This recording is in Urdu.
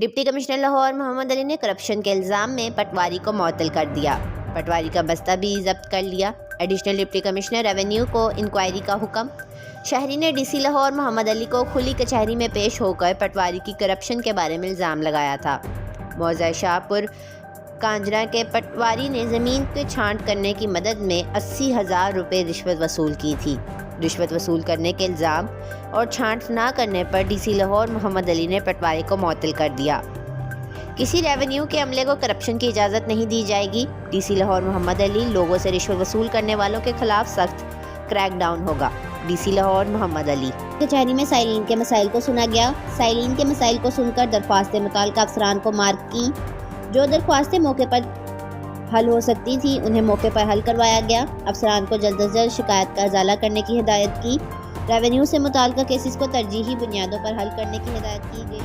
ڈپٹی کمشنر لاہور محمد علی نے کرپشن کے الزام میں پٹواری کو معطل کر دیا۔ پٹواری کا بستہ بھی ضبط کر لیا۔ ایڈیشنل ڈپٹی کمشنر ریونیو کو انکوائری کا حکم۔ شہری نے ڈی سی لاہور محمد علی کو کھلی کچہری میں پیش ہو کر پٹواری کی کرپشن کے بارے میں الزام لگایا تھا۔ موضع شاہپور کانجرا کے پٹواری نے زمین کے چھانٹ کرنے کی مدد میں 80,000 روپے رشوت وصول کی تھی۔ رشوت وصول کرنے کے الزام اور چھانٹ نہ کرنے پر ڈی سی لاہور محمد علی نے پٹواری کو معطل کر دیا۔ کسی ریونیو کے عملے کو کرپشن کی اجازت نہیں دی جائے گی۔ ڈی سی لاہور محمد علی لوگوں سے رشوت وصول کرنے والوں کے خلاف سخت کریک ڈاؤن ہوگا۔ ڈی سی لاہور محمد علی۔ کچہری میں سائلین کے مسائل کو سنا گیا۔ سائلین کے مسائل کو سن کر درخواستیں متعلقہ افسران کو مارک کیں۔ جو درخواستیں موقع پر حل ہو سکتی تھیں انہیں موقع پر حل کروایا گیا۔ افسران کو جلد از جلد شکایت کا ازالہ کرنے کی ہدایت کی۔ ریونیو سے متعلقہ کیسز کو ترجیحی بنیادوں پر حل کرنے کی ہدایت کی گئی۔